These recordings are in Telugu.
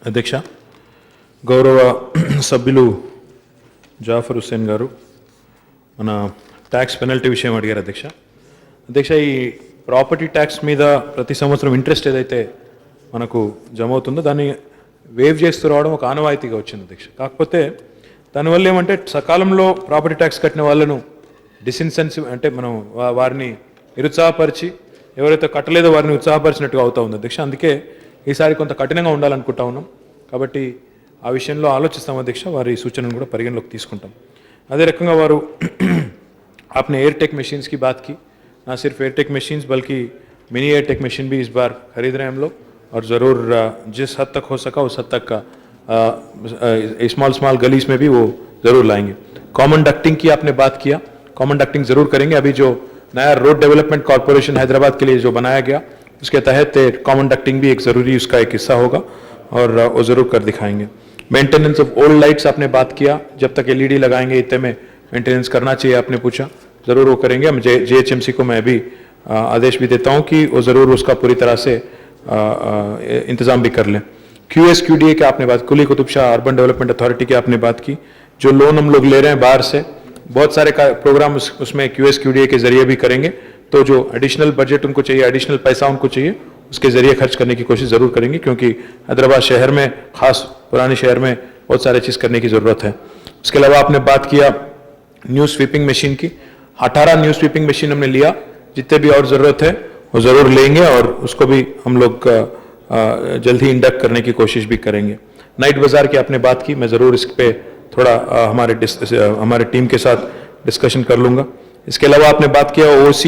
అధ్యక్ష, గౌరవ సభ్యులు జాఫర్ హుస్సేన్ గారు మన ట్యాక్స్ పెనల్టీ విషయం అడిగారు. అధ్యక్ష, ఈ ప్రాపర్టీ ట్యాక్స్ మీద ప్రతి సంవత్సరం ఇంట్రెస్ట్ ఏదైతే మనకు జమ అవుతుందో దాన్ని వేవ్ చేస్తూ రావడం ఒక ఆనవాయితీగా వచ్చింది అధ్యక్ష. కాకపోతే దానివల్ల ఏమంటే సకాలంలో ప్రాపర్టీ ట్యాక్స్ కట్టిన వాళ్ళను డిసిన్సెన్సివ్ అంటే మనం వారిని నిరుత్సాహపరిచి ఎవరైతే కట్టలేదో వారిని ఉత్సాహపరిచినట్టుగా అవుతా ఉంది అధ్యక్ష. అందుకే ఈసారి కొంత కఠినంగా ఉండాలనుకుంటా ఉన్నాం. కాబట్టి ఆ విషయంలో ఆలోచిస్తాం అధ్యక్ష. వారి సూచనను కూడా పరిగణలోకి తీసుకుంటాం. అదే రకంగా వారు आपने एयरटेक मशीन्स की बात की. ना सिर्फ एयरटेक मशीन्स बल्कि मिनी एयरटेक मशीन भी इस बार खरीद रहे हैं हम लोग और ज़रूर जिस हद तक हो सका उस हद तक का स्मॉल गलीज में भी वो ज़रूर लाएंगे. कॉमन डक्टिंग की आपने बात किया. कॉमन डक्टिंग ज़रूर करेंगे. अभी जो नया रोड डेवलपमेंट कॉरपोरेशन हैदराबाद के लिए जो बनाया गया उसके तहत कॉमन डक्टिंग भी एक ज़रूरी उसका एक हिस्सा होगा और वो ज़रूर कर दिखाएंगे. मेंटेनेंस ऑफ ओल्ड लाइट्स आपने बात किया. जब तक LED लगाएंगे इतने में मेंटेनेंस करना चाहिए आपने पूछा. ज़रूर वो करेंगे. हम JHMC को मैं भी आदेश भी देता हूँ कि वो ज़रूर उसका पूरी तरह से इंतज़ाम भी कर लें. QSQDA की आपने बात, Quli Qutb Shah urban development authority की आपने बात की. जो लोन हम लोग ले रहे हैं बाहर से, बहुत सारे प्रोग्राम उसमें QSQDA के ज़रिए भी करेंगे. तो जो एडिशनल बजट उनको चाहिए, एडिशनल पैसा उनको चाहिए, उसके ज़रिए खर्च करने की कोशिश ज़रूर करेंगे. क्योंकि हैदराबाद शहर में, ख़ास पुराने शहर में बहुत सारे चीज़ करने की ज़रूरत है. उसके अलावा आपने बात किया न्यू स्वीपिंग मशीन की. 18 न्यू स्वीपिंग मशीन हमने लिया. जितने भी और ज़रूरत है वो ज़रूर लेंगे और उसको भी हम लोग जल्द ही इंडक्ट करने की कोशिश भी करेंगे. नाइट बाज़ार की आपने बात की. मैं ज़रूर इस पर थोड़ा हमारे टीम के साथ डिस्कशन कर लूँगा. इसके अलावा आपने बात किया OC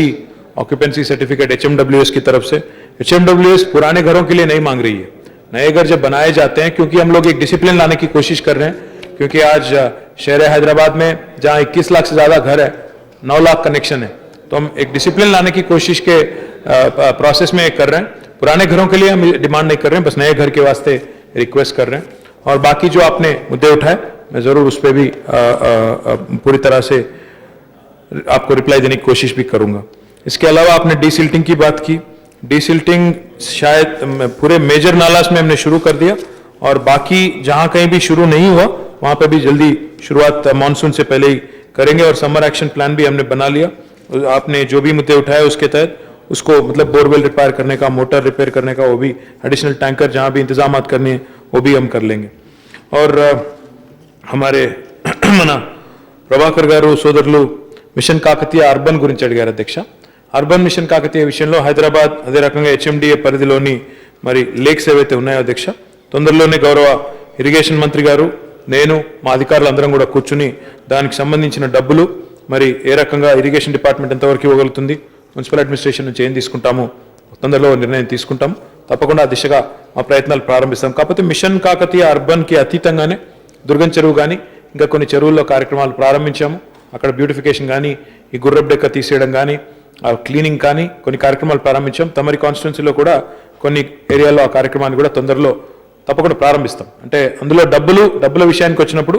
ऑक्यूपेंसी सर्टिफिकेट HMWS की तरफ से. HMWS पुराने घरों के लिए नहीं मांग रही है. नए घर जब बनाए जाते हैं, क्योंकि हम लोग एक डिसिप्लिन लाने की कोशिश कर रहे हैं. क्योंकि आज शहर हैदराबाद में जहाँ 21 लाख से ज़्यादा घर है, 9 लाख कनेक्शन है, तो हम एक डिसिप्लिन लाने की कोशिश के प्रोसेस में कर रहे हैं. पुराने घरों के लिए हम डिमांड नहीं कर रहे हैं, बस नए घर के वास्ते रिक्वेस्ट कर रहे हैं. और बाकी जो आपने मुद्दे उठाए मैं ज़रूर उस पर भी पूरी तरह से आपको रिप्लाई देने की कोशिश भी करूँगा. इसके अलावा आपने डीसिल्टिंग की बात की. डीसिल्टिंग शायद पूरे मेजर नालास में हमने शुरू कर दिया और बाकी जहाँ कहीं भी शुरू नहीं हुआ वहाँ पे भी जल्दी शुरुआत मानसून से पहले ही करेंगे. और समर एक्शन प्लान भी हमने बना लिया. आपने जो भी मुद्दे उठाए उसके तहत उसको मतलब बोरवेल रिपेयर करने का, मोटर रिपेयर करने का, वो भी एडिशनल टैंकर जहाँ भी इंतजाम करने हैं वो भी हम कर लेंगे. और हमारे మన ప్రభాకర్ గారు సోదరులు మిషన్ కాకతీయ అర్బన్ గురించి అడిగారు అధ్యక్ష. అర్బన్ మిషన్ కాకతీయ విషయంలో హైదరాబాద్ అదే రకంగా HMDA పరిధిలోని మరి లేక్స్ ఏవైతే ఉన్నాయో అధ్యక్ష, తొందరలోనే గౌరవ ఇరిగేషన్ మంత్రి గారు, నేను, మా అధికారులు అందరం కూడా కూర్చుని దానికి సంబంధించిన డబ్బులు మరి ఏ రకంగా ఇరిగేషన్ డిపార్ట్మెంట్ ఎంతవరకు ఇవ్వగలుగుతుంది, మున్సిపల్ అడ్మినిస్ట్రేషన్ నుంచి ఏం తీసుకుంటాము, తొందరలో నిర్ణయం తీసుకుంటాం. తప్పకుండా ఆ దిశగా మా ప్రయత్నాలు ప్రారంభిస్తాం. కాకపోతే మిషన్ కాకతీయ అర్బన్కి అతీతంగానే దుర్గం చెరువు కానీ ఇంకా కొన్ని చెరువుల్లో కార్యక్రమాలు ప్రారంభించాము. అక్కడ బ్యూటిఫికేషన్ కానీ, ఈ గుర్రపు డెక్క తీసేయడం కానీ, క్లీనింగ్ కానీ కొన్ని కార్యక్రమాలు ప్రారంభించాం. తమరి కాన్స్టిట్యున్సీలో కూడా కొన్ని ఏరియాలో ఆ కార్యక్రమాన్ని కూడా తొందరలో తప్పకుండా ప్రారంభిస్తాం. అంటే అందులో డబ్బుల విషయానికి వచ్చినప్పుడు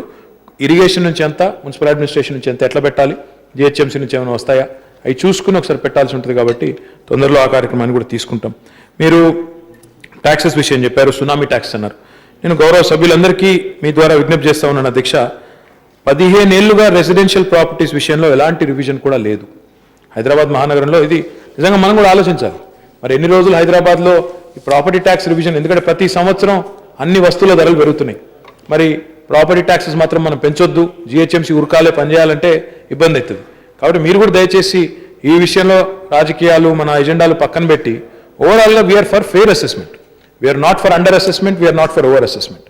ఇరిగేషన్ నుంచి ఎంత, మున్సిపల్ అడ్మినిస్ట్రేషన్ నుంచి ఎంత ఎట్లా పెట్టాలి, GHMC నుంచి ఏమైనా వస్తాయా, అవి చూసుకుని ఒకసారి పెట్టాల్సి ఉంటుంది. కాబట్టి తొందరలో ఆ కార్యక్రమాన్ని కూడా తీసుకుంటాం. మీరు ట్యాక్సెస్ విషయం చెప్పారు, సునామీ ట్యాక్స్ అన్నారు. నేను గౌరవ సభ్యులందరికీ మీ ద్వారా విజ్ఞప్తి చేస్తా ఉన్నాను అధ్యక్ష. 15 ఏళ్లుగా రెసిడెన్షియల్ ప్రాపర్టీస్ విషయంలో ఎలాంటి రివిజన్ కూడా లేదు హైదరాబాద్ మహానగరంలో. ఇది నిజంగా మనం కూడా ఆలోచించాలి. మరి ఎన్ని రోజులు హైదరాబాద్లో ఈ ప్రాపర్టీ ట్యాక్స్ రివిజన్, ఎందుకంటే ప్రతి సంవత్సరం అన్ని వస్తువుల ధరలు పెరుగుతున్నాయి. మరి ప్రాపర్టీ ట్యాక్సెస్ మాత్రం మనం పెంచొద్దు, GHMC ఉరకాలే పనిచేయాలంటే ఇబ్బంది అవుతుంది. కాబట్టి మీరు కూడా దయచేసి ఈ విషయంలో రాజకీయాలు మన ఎజెండాలు పక్కన పెట్టి ఓవరాల్గా we are for fair assessment. We are not for under assessment, we are not for over assessment.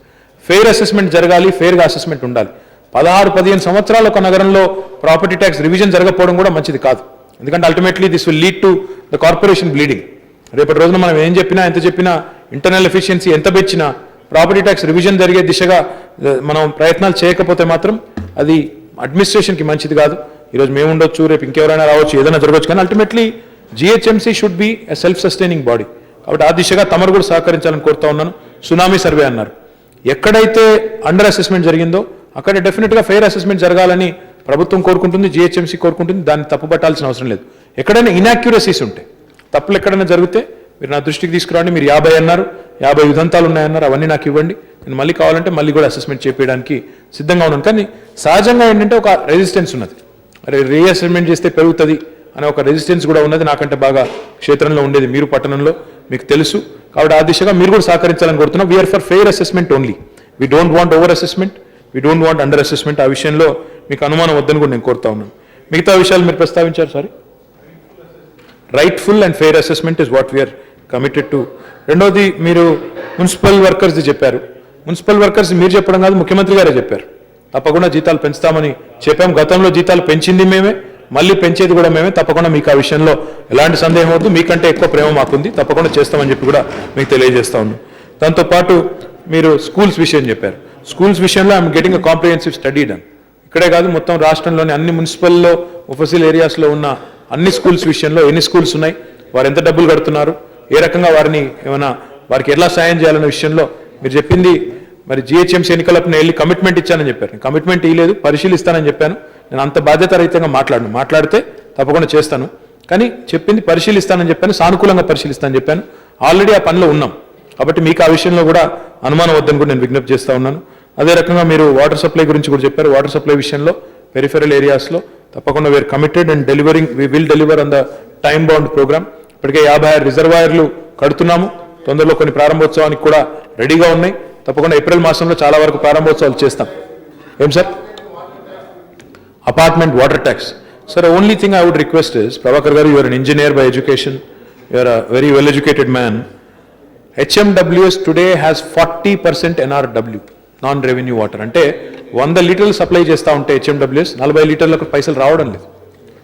Fair assessment జరగాలి, ఫెయిర్గా అసెస్మెంట్ ఉండాలి. 16-15 సంవత్సరాలు ఒక నగరంలో ప్రాపర్టీ ట్యాక్స్ రివిజన్ జరగకపోవడం కూడా మంచిది కాదు. ఎందుకంటే ultimately this will lead to the corporation bleeding. రేపటి రోజున మనం ఏం చెప్పినా, ఎంత చెప్పినా, ఇంటర్నల్ ఎఫిషియన్సీ ఎంత పెంచినా ప్రాపర్టీ ట్యాక్స్ రివిజన్ జరిగే దిశగా మనం ప్రయత్నాలు చేయకపోతే మాత్రం అది అడ్మినిస్ట్రేషన్కి మంచిది కాదు. ఈరోజు మేము ఉండొచ్చు, రేపు ఇంకెవరైనా రావచ్చు, ఏదైనా జరగవచ్చు, కానీ ultimately GHMC should be a self sustaining body. కాబట్టి ఆ దిశగా తమరు కూడా సహకరించాలని కోరుతా ఉన్నాను. సునామీ సర్వే అన్నారు. ఎక్కడైతే అండర్ అసెస్మెంట్ జరిగిందో అక్కడ డెఫినెట్గా ఫెయిర్ అసెస్మెంట్ జరగాలని ప్రభుత్వం కోరుకుంటుంది, GHMC కోరుకుంటుంది. దాన్ని తప్పుపట్టాల్సిన అవసరం లేదు. ఎక్కడైనా ఇన్యాక్యురసీస్ ఉంటే, తప్పులు ఎక్కడైనా జరిగితే మీరు నా దృష్టికి తీసుకురండి. మీరు 50 అన్నారు, 50 ఉదంతాలు ఉన్నాయన్నారు, అవన్నీ నాకు ఇవ్వండి. నేను మళ్ళీ కావాలంటే మళ్ళీ కూడా అసెస్మెంట్ చేయడానికి సిద్ధంగా ఉన్నాను. కానీ సహజంగా ఏంటంటే ఒక రెసిస్టెన్స్ ఉన్నది, అరే రీఅసెస్మెంట్ చేస్తే పెరుగుతుంది అనే ఒక రెసిస్టెన్స్ కూడా ఉన్నది. నాకంటే బాగా క్షేత్రంలో ఉండేది మీరు పట్టణంలో, మీకు తెలుసు. కాబట్టి ఆ దిశగా మీరు కూడా సహకరించాలని కోరుతున్నాం. We are for fair assessment only, we don't want over assessment, we don't want under assessment. ఆ విషయంలో మీకు అనుమానం వద్దని కూడా నేను కోరుతా ఉన్నాను. మిగతా విషయాలు మీరు ప్రస్తావించారు. Sorry, rightful and fair assessment is what we are committed to. రెండోది మీరు మున్సిపల్ వర్కర్స్ది చెప్పారు. మున్సిపల్ వర్కర్స్ మీరు చెప్పడం కాదు, ముఖ్యమంత్రి గారే చెప్పారు తప్పకుండా జీతాలు పెంచుతామని చెప్పాం. గతంలో జీతాలు పెంచింది మేమే, మళ్ళీ పెంచేది కూడా మేమే. తప్పకుండా మీకు ఆ విషయంలో ఎలాంటి సందేహం వద్దు, మీకంటే ఎక్కువ ప్రేమ మాకుంది, తప్పకుండా చేస్తామని చెప్పి కూడా మీకు తెలియజేస్తా ఉన్నాం. దాంతోపాటు మీరు స్కూల్స్ విషయం చెప్పారు. స్కూల్స్ విషయంలో I'm getting a comprehensive study done. ఇక్కడే కాదు, మొత్తం రాష్ట్రంలోని అన్ని మున్సిపల్లో ముఫసిల్ ఏరియాస్లో ఉన్న అన్ని స్కూల్స్ విషయంలో ఎన్ని స్కూల్స్ ఉన్నాయి, వారు ఎంత డబ్బులు కడుతున్నారు, ఏ రకంగా వారిని ఏమైనా వారికి ఎలా సాయం చేయాలనే విషయంలో మీరు చెప్పింది. మరి జిహెచ్ఎంసీ ఎన్నికలప్పుడు వెళ్ళి కమిట్మెంట్ ఇచ్చానని చెప్పారు. కమిట్మెంట్ ఇవ్వలేదు, పరిశీలిస్తానని చెప్పాను. నేను అంత బాధ్యతారహితంగా మాట్లాడితే తప్పకుండా చేస్తాను, కానీ చెప్పింది పరిశీలిస్తానని చెప్పాను, సానుకూలంగా పరిశీలిస్తానని చెప్పాను. ఆల్రెడీ ఆ పనిలో ఉన్నాం. కాబట్టి మీకు ఆ విషయంలో కూడా అనుమానం వద్దని కూడా నేను విజ్ఞప్తి చేస్తూ ఉన్నాను. అదే రకంగా మీరు వాటర్ సప్లై గురించి కూడా చెప్పారు. వాటర్ సప్లై విషయంలో పెరిఫెరల్ ఏరియాస్లో తప్పకుండా we are committed and delivering, we will deliver on the time bound programme. ఇప్పటికే 56 రిజర్వాయర్లు కడుతున్నాము. తొందరలో కొన్ని ప్రారంభోత్సవానికి కూడా రెడీగా ఉన్నాయి. తప్పకుండా ఏప్రిల్ మాసంలో చాలా వరకు ప్రారంభోత్సవాలు చేస్తాం. ఏం sir? Apartment water tax. Sir, only thing I would request is, Prabhakar garu, you're an engineer by education, you're a very well educated man. HMWS today has 40% NRW, non revenue water. అంటే 100 లీటర్లు సప్లై చేస్తూ ఉంటే HMWS 40 లీటర్లకు పైసలు రావడం లేదు.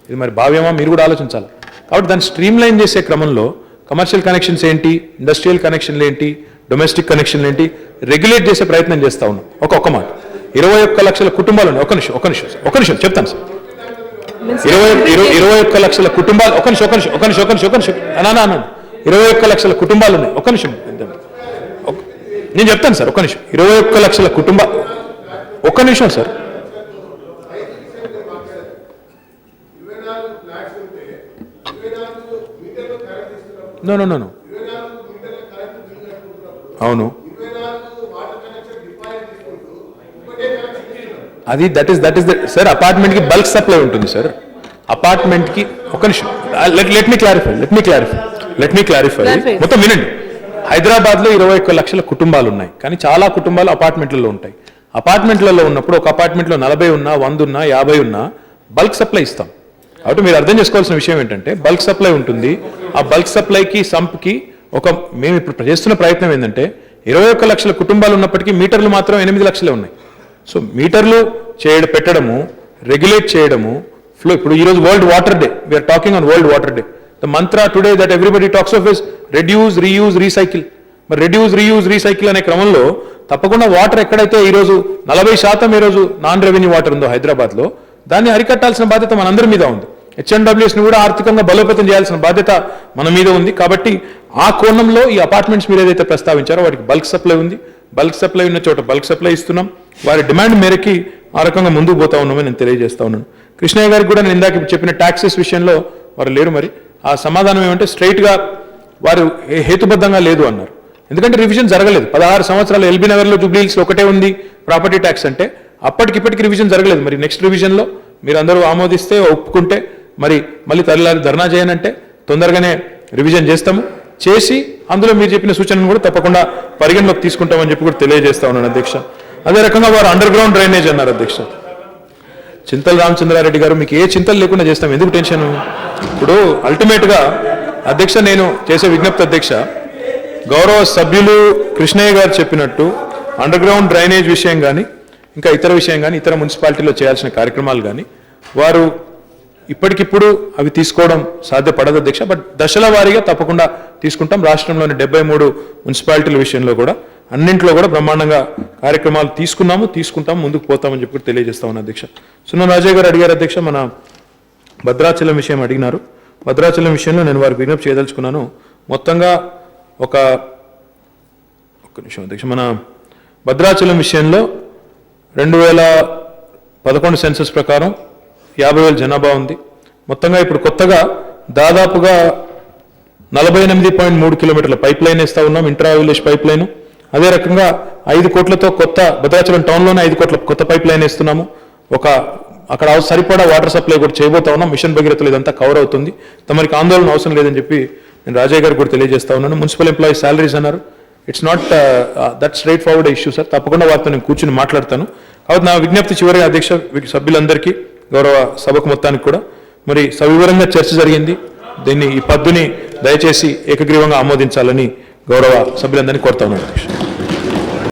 ఇది మరి భావ్యమా? మీరు కూడా ఆలోచించాలి. కాబట్టి దాన్ని స్ట్రీమ్ లైన్ చేసే క్రమంలో కమర్షియల్ కనెక్షన్స్ ఏంటి, ఇండస్ట్రియల్ కనెక్షన్లు ఏంటి, డొమెస్టిక్ కనెక్షన్లు ఏంటి, రెగ్యులేట్ చేసే ప్రయత్నం చేస్తూ ఉన్నాం. ఒక్క మాట, 21 లక్షల కుటుంబాలు ఉన్నాయి. ఒక నిమిషం చెప్తాను సార్. 21 లక్షల కుటుంబాలు, ఒక నిమిషం అన్నా 21 లక్షల కుటుంబాలు ఉన్నాయి. ఒక నిమిషం నేను చెప్తాను సార్. ఒక నిమిషం, 21 లక్షల కుటుంబాలు. ఒక్క నిమిషం సార్. నో అవును, అది దట్ ఈస్ సార్, అపార్ట్మెంట్ కి బల్క్ సప్లై ఉంటుంది సార్. అపార్ట్మెంట్ కి ఒక నిమిషం, లెట్ మీ క్లారిఫై. మొత్తం వినండి. హైదరాబాద్ లో 21 లక్షల కుటుంబాలు ఉన్నాయి, కానీ చాలా కుటుంబాలు అపార్ట్మెంట్లలో ఉంటాయి. అపార్ట్మెంట్లలో ఉన్నప్పుడు ఒక అపార్ట్మెంట్లో 40 ఉన్నా, 100 ఉన్నా, 50 ఉన్నా బల్క్ సప్లై ఇస్తాం. కాబట్టి మీరు అర్థం చేసుకోవాల్సిన విషయం ఏంటంటే, బల్క్ సప్లై ఉంటుంది. ఆ బల్క్ సప్లైకి సంప్కి మేము ఇప్పుడు చేస్తున్న ప్రయత్నం ఏంటంటే, 21 లక్షల కుటుంబాలు ఉన్నప్పటికీ మీటర్లు మాత్రం 8 లక్షలే ఉన్నాయి. సో మీటర్లు పెట్టడము, రెగ్యులేట్ చేయడము, ఫ్లో. ఇప్పుడు ఈరోజు world water day, we are talking on world water day. The mantra today that everybody talks of is reduce, reuse, recycle. మరి రెడ్యూస్, రీయూజ్, రీసైకిల్ అనే క్రమంలో తప్పకుండా వాటర్ ఎక్కడైతే ఈరోజు 40% ఈరోజు నాన్ రెవెన్యూ వాటర్ ఉందో హైదరాబాద్లో, దాన్ని అరికట్టాల్సిన బాధ్యత మనందరి మీద ఉంది. HMWSని కూడా ఆర్థికంగా బలోపేతం చేయాల్సిన బాధ్యత మన మీద ఉంది. కాబట్టి ఆ కోణంలో ఈ అపార్ట్మెంట్స్ మీరు ఏదైతే ప్రస్తావించారో వాటికి బల్క్ సప్లై ఉంది. బల్క్ సప్లై ఉన్న చోట బల్క్ సప్లై ఇస్తున్నాం. వారి డిమాండ్ మేరకి ఆ రకంగా ముందుకు పోతా ఉన్నామని నేను తెలియజేస్తా ఉన్నాను. కృష్ణయ్య గారికి కూడా నేను ఇందాక చెప్పిన ట్యాక్సెస్ విషయంలో వారు లేరు. మరి ఆ సమాధానం ఏమంటే, స్ట్రైట్గా వారు హేతుబద్ధంగా లేదు అన్నారు. ఎందుకంటే రివిజన్ జరగలేదు. 16 సంవత్సరాలు ఎల్బీ నగర్లో, జూబ్లీ హిల్స్లో ఒకటే ఉంది ప్రాపర్టీ ట్యాక్స్ అంటే, అప్పటికిప్పటికి రివిజన్ జరగలేదు. మరి నెక్స్ట్ రివిజన్లో మీరు అందరూ ఆమోదిస్తే, ఒప్పుకుంటే, మరి మళ్ళీ తల్లిలారి ధర్నా చేయనంటే తొందరగానే రివిజన్ చేస్తాము. చేసి అందులో మీరు చెప్పిన సూచనను కూడా తప్పకుండా పరిగణలోకి తీసుకుంటామని చెప్పి కూడా తెలియజేస్తా ఉన్నాను అధ్యక్ష. అదే రకంగా వారు అండర్ గ్రౌండ్ డ్రైనేజ్ అన్నారు అధ్యక్ష. చింతల రామచంద్రారెడ్డి గారు, మీకు ఏ చింతలు లేకుండా చేస్తాం, ఎందుకు టెన్షన్? ఇప్పుడు అల్టిమేట్గా అధ్యక్ష నేను చేసే విజ్ఞప్తి అధ్యక్ష, గౌరవ సభ్యులు కృష్ణయ్య గారు చెప్పినట్టు అండర్ గ్రౌండ్ డ్రైనేజ్ విషయం కానీ, ఇంకా ఇతర విషయం కానీ, ఇతర మున్సిపాలిటీలో చేయాల్సిన కార్యక్రమాలు కానీ వారు ఇప్పటికిప్పుడు అవి తీసుకోవడం సాధ్యపడదు అధ్యక్ష. బట్ దశల వారీగా తప్పకుండా తీసుకుంటాం. రాష్ట్రంలోని 73 మున్సిపాలిటీల విషయంలో కూడా అన్నింట్లో కూడా బ్రహ్మాండంగా కార్యక్రమాలు తీసుకుంటాం, ముందుకు పోతామని చెప్పి తెలియజేస్తా ఉన్నాను అధ్యక్ష. సున్నం రాజయ్య గారు అడిగారు అధ్యక్ష, మన భద్రాచలం విషయం అడిగినారు. భద్రాచలం విషయంలో నేను వారికి విజ్ఞప్తి చేయదలుచుకున్నాను. మొత్తంగా ఒక్క నిమిషం అధ్యక్ష, మన భద్రాచలం విషయంలో 2011 సెన్సస్ ప్రకారం 50,000 జనాభా ఉంది. మొత్తంగా ఇప్పుడు కొత్తగా దాదాపుగా 48.3 కిలోమీటర్ల పైప్ లైన్ వేస్తూ ఉన్నాం, ఇంట్రా విలేజ్ పైప్ లైన్. అదే రకంగా 5 కోట్లతో కొత్త భద్రాచలం టౌన్లోనే 5 కోట్ల కొత్త పైప్ లైన్ వేస్తున్నాము. అక్కడ సరిపడా వాటర్ సప్లై కూడా చేయబోతా ఉన్నాం. మిషన్ భగీరథలో ఇదంతా కవర్ అవుతుంది. తమరికి ఆందోళన అవసరం లేదని చెప్పి నేను రాజయ్య గారికి కూడా తెలియజేస్తా ఉన్నాను. మున్సిపల్ ఎంప్లాయీస్ శాలరీస్ అన్నారు. It's not that straight forward issue sir. తప్పకుండా వారితో నేను కూర్చుని మాట్లాడతాను. కాబట్టి నా విజ్ఞప్తి చివరిగా అధ్యక్ష సభ్యులందరికీ, గౌరవ సభకు మొత్తానికి కూడా మరి సవివరంగా చర్చ జరిగింది. ఈ పద్దుని దయచేసి ఏకగ్రీవంగా ఆమోదించాలని గౌరవ సభ్యులందరినీ కోరుతా ఉన్నాను అధ్యక్ష.